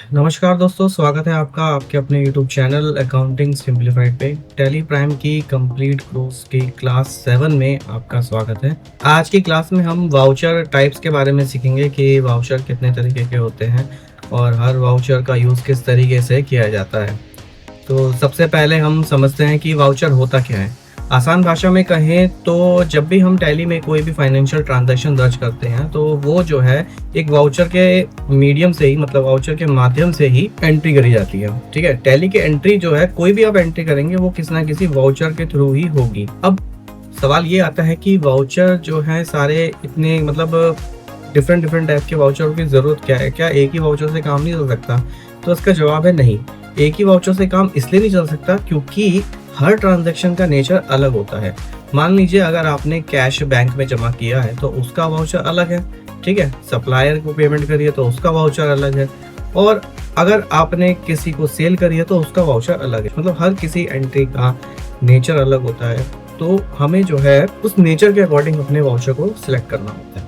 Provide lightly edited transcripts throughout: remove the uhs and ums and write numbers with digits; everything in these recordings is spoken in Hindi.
नमस्कार दोस्तों, स्वागत है आपका आपके अपने यूट्यूब चैनल अकाउंटिंग सिंप्लीफाइड पे। टैली प्राइम की कंप्लीट कोर्स की क्लास 7 में आपका स्वागत है। आज की क्लास में हम वाउचर टाइप्स के बारे में सीखेंगे कि वाउचर कितने तरीके के होते हैं और हर वाउचर का यूज़ किस तरीके से किया जाता है। तो सबसे पहले हम समझते हैं कि वाउचर होता क्या है। आसान भाषा में कहें तो जब भी हम टैली में कोई भी फाइनेंशियल ट्रांजैक्शन दर्ज करते हैं तो वो जो है एक वाउचर के मीडियम से ही, मतलब वाउचर के माध्यम से ही एंट्री करी जाती है। ठीक है, टैली की एंट्री जो है, कोई भी आप एंट्री करेंगे वो किसी ना किसी वाउचर के थ्रू ही होगी। अब सवाल ये आता है कि वाउचर जो है सारे इतने, मतलब डिफरेंट डिफरेंट टाइप के वाउचर की ज़रूरत क्या है? क्या एक ही वाउचर से काम नहीं चल सकता? तो इसका जवाब है नहीं। एक ही वाउचर से काम इसलिए नहीं चल सकता क्योंकि हर ट्रांजैक्शन का नेचर अलग होता है। मान लीजिए अगर आपने कैश बैंक में जमा किया है तो उसका वाउचर अलग है, ठीक है। सप्लायर को पेमेंट करी है तो उसका वाउचर अलग है, और अगर आपने किसी को सेल करी है तो उसका वाउचर अलग है। मतलब हर किसी एंट्री का नेचर अलग होता है, तो हमें जो है उस नेचर के अकॉर्डिंग अपने वाउचर को सिलेक्ट करना होता है।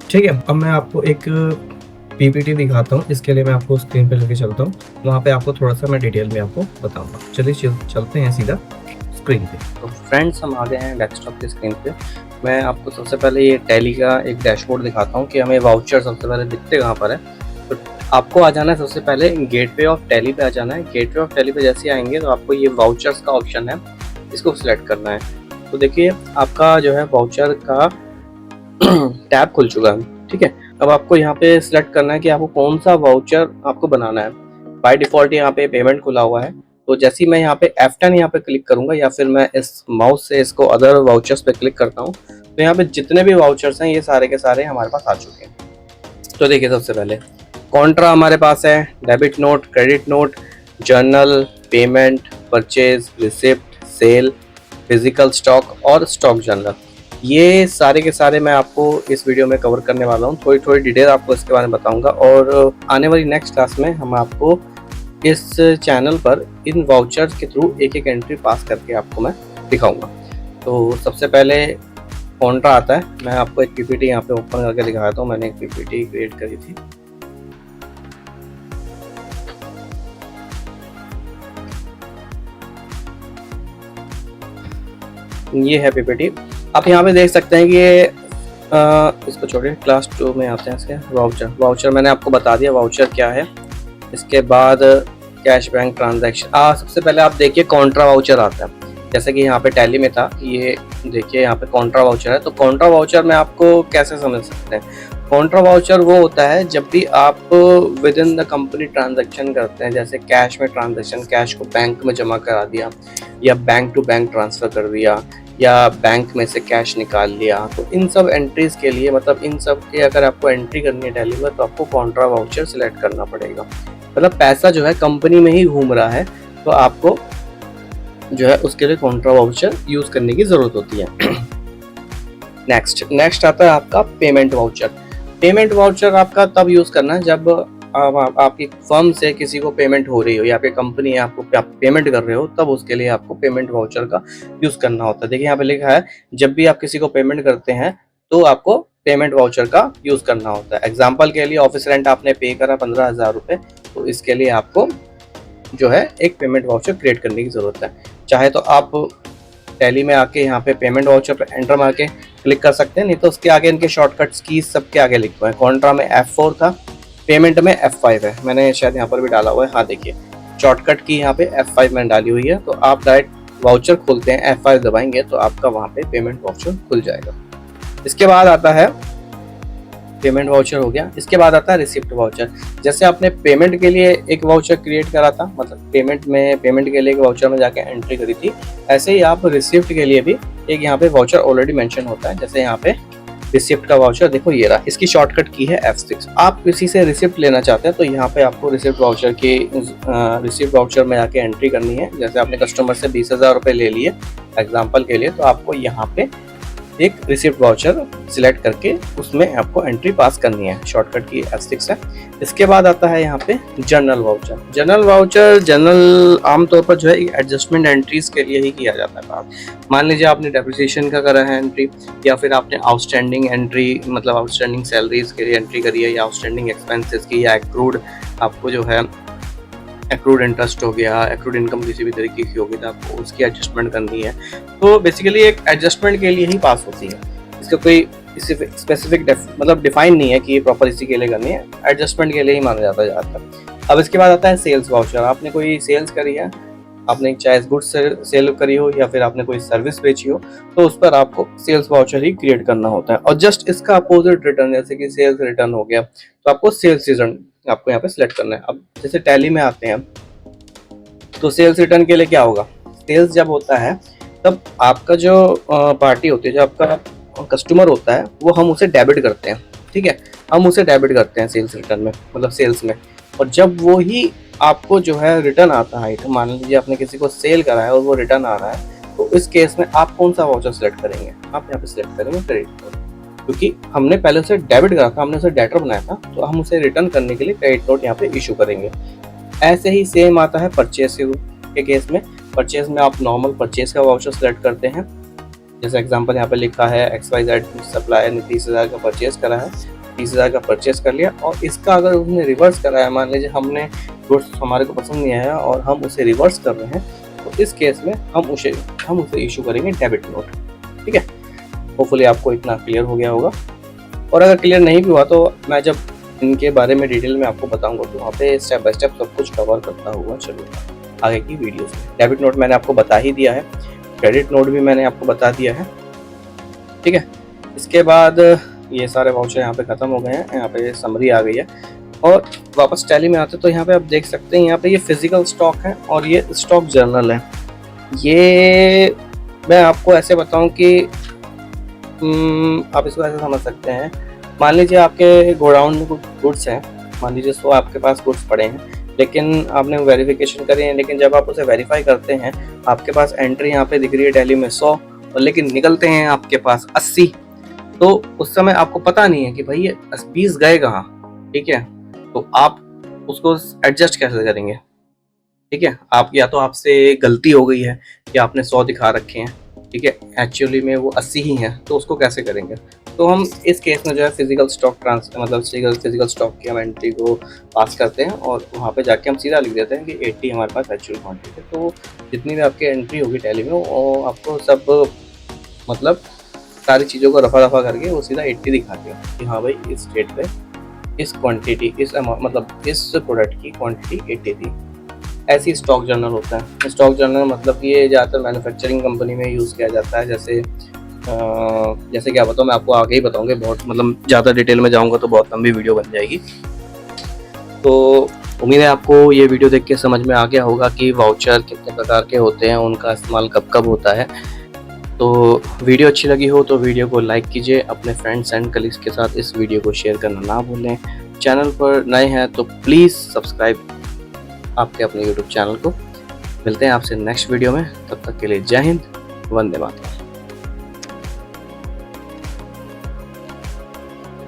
ठीक है, अब मैं आपको एक पीपीटी दिखाता हूँ। इसके लिए मैं आपको स्क्रीन पे लेके चलता हूँ, वहाँ पे आपको थोड़ा सा मैं डिटेल में आपको बताऊंगा। चलिए चलते हैं सीधा स्क्रीन पे। तो फ्रेंड्स, हम आ गए हैं डेस्कटॉप की स्क्रीन पे। मैं आपको सबसे पहले ये टैली का एक डैशबोर्ड दिखाता हूँ कि हमें वाउचर सबसे पहले दिखते कहाँ पर है। तो आपको आ जाना है सबसे पहले गेटवे ऑफ टैली पे आ जाना है। गेटवे ऑफ टैली पे जैसे ही आएंगे तो आपको ये वाउचर्स का ऑप्शन है, इसको सिलेक्ट करना है। तो देखिए आपका जो है वाउचर का टैब खुल चुका है। ठीक है, अब आपको यहाँ पे सिलेक्ट करना है कि आपको कौन सा वाउचर आपको बनाना है। बाय डिफॉल्ट यहाँ पे पेमेंट खुला हुआ है, तो जैसे ही मैं यहाँ पे F10 यहाँ पे क्लिक करूंगा या फिर मैं इस माउस से इसको अदर वाउचर्स पे क्लिक करता हूँ तो यहाँ पे जितने भी वाउचर्स हैं ये सारे के सारे हमारे पास आ चुके हैं। तो देखिए सबसे पहले कॉन्ट्रा हमारे पास है, debit note, credit note, journal, payment, purchase, receipt, sale, physical stock और स्टॉक जर्नल। ये सारे के सारे मैं आपको इस वीडियो में कवर करने वाला हूँ। थोड़ी थोड़ी डिटेल आपको इसके बारे में बताऊंगा और आने वाली नेक्स्ट क्लास में हम आपको इस चैनल पर इन वाउचर्स के थ्रू एक एक एंट्री पास करके आपको मैं दिखाऊंगा। तो सबसे पहले कॉन्ट्रा आता है। मैं आपको एक पीपीटी यहाँ पे ओपन करके दिखाता हूँ। मैंने एक पीपीटी क्रिएट करी थी। ये है पीपीटी। आप यहाँ पे देख सकते हैं कि ये इसको छोड़िए, क्लास 2 में आते हैं। इसके वाउचर मैंने आपको बता दिया वाउचर क्या है। इसके बाद कैश बैंक ट्रांजैक्शन। सबसे पहले आप देखिए कॉन्ट्रा वाउचर आता है, जैसे कि यहाँ पे टैली में था। ये देखिए यहाँ पे कॉन्ट्रा वाउचर है। तो कॉन्ट्रा वाउचर में आपको कैसे समझ सकते हैं? कॉन्ट्रा वाउचर वो होता है जब भी आप with in the company transaction करते हैं, जैसे कैश में ट्रांजैक्शन, कैश को बैंक में जमा करा दिया या बैंक टू बैंक ट्रांसफ़र कर दिया या बैंक में से कैश निकाल लिया। तो इन सब एंट्रीज के लिए, मतलब इन सब के अगर आपको एंट्री करनी है टैली में, तो आपको कॉन्ट्रा वाउचर सिलेक्ट करना पड़ेगा। मतलब पैसा जो है कंपनी में ही घूम रहा है, तो आपको जो है उसके लिए कॉन्ट्रा वाउचर यूज़ करने की ज़रूरत होती है। नेक्स्ट आता है आपका पेमेंट वाउचर। पेमेंट वाउचर आपका तब यूज़ करना है जब आपकी फर्म से किसी को पेमेंट हो रही हो या आपकी कंपनी आपको पेमेंट कर रहे हो, तब उसके लिए आपको पेमेंट वाउचर का यूज़ करना होता है। देखिए यहाँ पे लिखा है जब भी आप किसी को पेमेंट करते हैं तो आपको पेमेंट वाउचर का यूज़ करना होता है। एग्जाम्पल के लिए ऑफिस रेंट आपने पे करा 15,000 रुपये, तो इसके लिए आपको जो है एक पेमेंट वाउचर क्रिएट करने की ज़रूरत है। चाहे तो आप टैली में आके यहाँ पे पेमेंट वाउचर पर एंटर मार के क्लिक कर सकते हैं, नहीं तो उसके आगे इनके शॉर्टकट्स की सबके आगे लिखे हुए हैं। कॉन्ट्रा में F4 था, पेमेंट में F5 है। मैंने शायद यहाँ पर भी डाला हुआ है। हाँ देखिए शॉर्टकट की यहाँ पे F5 मैंने डाली हुई है। तो आप डायरेक्ट वाउचर खोलते हैं, F5 दबाएंगे तो आपका वहाँ पे पेमेंट वाउचर खुल जाएगा। इसके बाद आता है पेमेंट वाउचर हो गया। इसके बाद आता है रिसिप्ट वाउचर। जैसे आपने पेमेंट के लिए एक वाउचर क्रिएट करा था, मतलब पेमेंट के लिए एक वाउचर में जाके एंट्री करी थी, ऐसे ही आप रिसिप्ट के लिए भी एक यहाँ पे वाउचर ऑलरेडी मेंशन होता है। जैसे यहाँ पे रिसिप्ट का वाउचर देखो ये रहा, इसकी शॉर्टकट की है F6। आप किसी से रिसिप्ट लेना चाहते हैं तो यहाँ पे आपको रिसिप्ट वाउचर में आके एंट्री करनी है। जैसे आपने कस्टमर से 20,000 रुपये ले लिए एग्जाम्पल के लिए, तो आपको यहाँ पे एक रिसिप्ट वाउचर सिलेक्ट करके उसमें आपको एंट्री पास करनी है। शॉर्टकट की F6 है। इसके बाद आता है यहाँ पे जर्नल वाउचर। जर्नल आमतौर पर जो है एडजस्टमेंट एंट्रीज के लिए ही किया जाता है। मान लीजिए आपने डेप्रिसिएशन का करा है एंट्री, या फिर आपने आउटस्टैंडिंग एंट्री, मतलब आउटस्टैंडिंग सैलरीज के लिए एंट्री करी है, या आउटस्टैंडिंग एक्सपेंसेस की, या एक्रूड आपको जो है एक्रूड इंटरेस्ट हो गया, एक्रूड इनकम किसी भी तरीके की होगी तो आपको उसकी एडजस्टमेंट करनी है। तो बेसिकली एक एडजस्टमेंट के लिए ही पास होती है, इसका कोई स्पेसिफिक मतलब डिफाइन नहीं है कि ये प्रॉपर इसी के लिए करनी है, एडजस्टमेंट के लिए ही माना जाता है ज़्यादातर। अब इसके बाद आता है सेल्स वाउचर। आपने कोई सेल्स करी है, आपने चाहे गुड्स सेल करी हो या फिर आपने कोई सर्विस बेची हो, तो उस पर आपको सेल्स वाउचर ही क्रिएट करना होता है। और जस्ट इसका अपोजिट रिटर्न, जैसे कि सेल्स रिटर्न हो गया, तो आपको सेल्स रिटर्न आपको यहाँ पे सिलेक्ट करना है। अब जैसे टैली में आते हैं तो सेल्स रिटर्न के लिए क्या होगा, सेल्स जब होता है तब आपका जो पार्टी होती है, जो आपका कस्टमर होता है, वो हम उसे डेबिट करते हैं, ठीक है, हम उसे डेबिट करते हैं सेल्स रिटर्न में, मतलब सेल्स में। और जब वो ही आपको जो है रिटर्न आता है, तो मान लीजिए आपने किसी को सेल करा है और वो रिटर्न आ रहा है, तो इस केस में आप कौन सा वाउचर सेलेक्ट करेंगे, आप यहाँ पे सिलेक्ट करेंगे क्रेडिट नोट, क्योंकि हमने पहले उसे डेबिट करा था, हमने उसे डेटर बनाया था, तो हम उसे रिटर्न करने के लिए क्रेडिट नोट यहाँ पे इशू करेंगे। ऐसे ही सेम आता है परचेज के केस में। परचेज में आप नॉर्मल परचेज का वाउचर सेलेक्ट करते हैं, जैसे एग्जांपल यहाँ पे लिखा है XYZ सप्लायर ने 30,000 का परचेज करा है, 30,000 का परचेज कर लिया, और इसका अगर उसने रिवर्स करा है, मान लीजिए हमने गुड्स हमारे को पसंद नहीं आया और हम उसे रिवर्स कर रहे हैं, तो इस केस में हम उसे इशू करेंगे डेबिट नोट, ठीक है। होपफुली आपको इतना क्लियर हो गया होगा, और अगर क्लियर नहीं भी हुआ तो मैं जब इनके बारे में डिटेल में आपको बताऊंगा तो वहाँ पे स्टेप बाय स्टेप सब कुछ कवर करता हुआ चलूँगा आगे की वीडियोस में। डेबिट नोट मैंने आपको बता ही दिया है, क्रेडिट नोट भी मैंने आपको बता दिया है, ठीक है। इसके बाद ये सारे वाउचर यहाँ पे ख़त्म हो गए हैं, यहाँ पे समरी आ गई है, और वापस टैली में आते तो यहाँ पे आप देख सकते हैं, यहाँ पे ये फिजिकल स्टॉक है और ये स्टॉक जर्नल है। ये मैं आपको ऐसे बताऊँ कि आप इसको ऐसे समझ सकते हैं, मान लीजिए आपके गोडाउन में कुछ गुड्स हैं, मान लीजिए 100 आपके पास गुड्स पड़े हैं, लेकिन आपने वेरिफिकेशन करी है, लेकिन जब आप उसे वेरीफाई करते हैं आपके पास एंट्री यहाँ पे दिख रही है टैली में 100, और लेकिन निकलते हैं आपके पास 80, तो उस समय आपको पता नहीं है कि भाई ये 20 गए कहाँ, ठीक है। तो आप उसको एडजस्ट कैसे करेंगे, ठीक है। आप या तो आपसे गलती हो गई है कि आपने 100 दिखा रखे हैं, ठीक है, एक्चुअली में वो 80 ही हैं, तो उसको कैसे करेंगे। तो हम इस केस में जो है फिजिकल स्टॉक मतलब फिजिकल स्टॉक की हम एंट्री को पास करते हैं और वहाँ पे जाके हम सीधा लिख देते हैं कि 80 हमारे पास एक्चुअल क्वांटिटी है। तो जितनी भी आपकी एंट्री होगी टैली में वो आपको सब मतलब सारी चीज़ों को रफा दफा करके वो सीधा 80 दिखाती है कि हाँ भाई इस डेट पे इस क्वांटिटी मतलब इस प्रोडक्ट की क्वांटिटी 80 थी। ऐसी स्टॉक जर्नल होता है। स्टॉक जर्नल मतलब ये ज़्यादातर मैन्युफैक्चरिंग कंपनी में यूज़ किया जाता है। जैसे क्या बताऊँ, मैं आपको आगे ही बताऊँगा, बहुत मतलब ज़्यादा डिटेल में जाऊँगा तो बहुत लंबी वीडियो बन जाएगी। तो उम्मीद है आपको ये वीडियो देख के समझ में आ गया होगा कि वाउचर कितने प्रकार के होते हैं, उनका इस्तेमाल कब कब होता है। तो वीडियो अच्छी लगी हो तो वीडियो को लाइक कीजिए, अपने फ्रेंड्स एंड कलीग्स के साथ इस वीडियो को शेयर करना ना भूलें। चैनल पर नए हैं तो प्लीज़ सब्सक्राइब आपके अपने यूट्यूब चैनल को। मिलते हैं आपसे नेक्स्ट वीडियो में, तब तक के लिए जय हिंद, वंदे मातरम।